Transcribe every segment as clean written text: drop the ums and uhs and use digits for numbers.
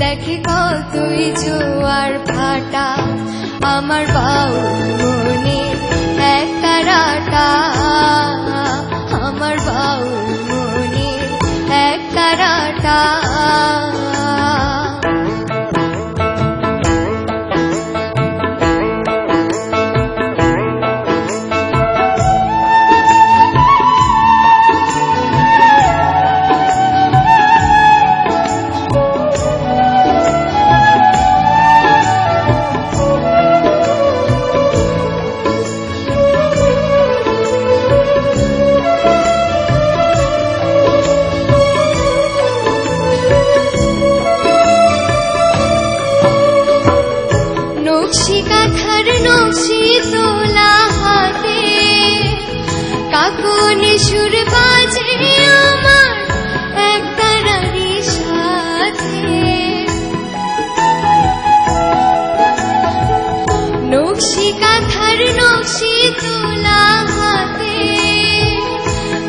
দেখে কতই জোয়ার ভাটা আমার বাউল মনের এক তারাটা, আমার বাউল মনের এক তারাটা। নকশি কাঁথার নকশি তোলা হাতে কাকনে সুর বাজে আমার এক তারারি সাথে। নকশি কাঁথার নকশি তোলা হাতে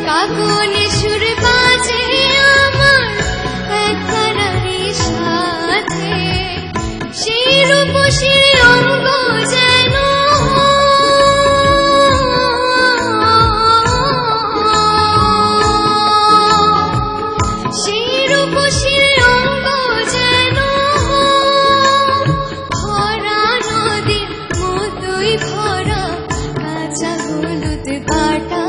কাকনে সুর বাজে আমার এক তারারি সাথে। সেই রূপসী অঙ্গ যেন সেই রূপসী অঙ্গ যেন ভরা নদীর মতোই ভরা কাঁচা হলুদ বাটা।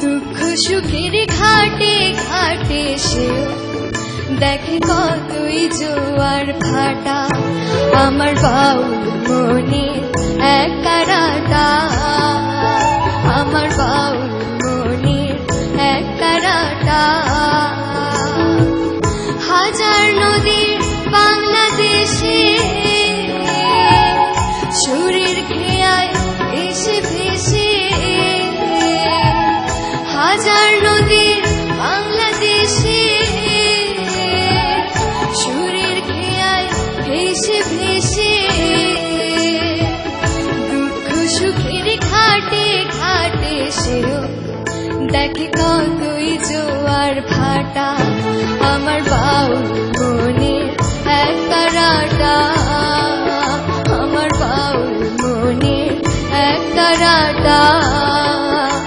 দুঃখ সুখের ঘাটে ঘাটে সেও দেখে কতই জোয়ার ভাটা আমার বাউল মনের এক তারাটা, আমার বাউল মনের এক তারাটা। হাজার নদীর বাংলাদেশে সুরের খেয়ায় এসে ভেসে, হাজার নদীর বাংলাদেশে সুরের খেয়ায় ভেসে ভেসে। দুঃখ সুখের ঘাটে ঘাটে সেও দেখে কতই জোয়ার ভাটা আমার বাউল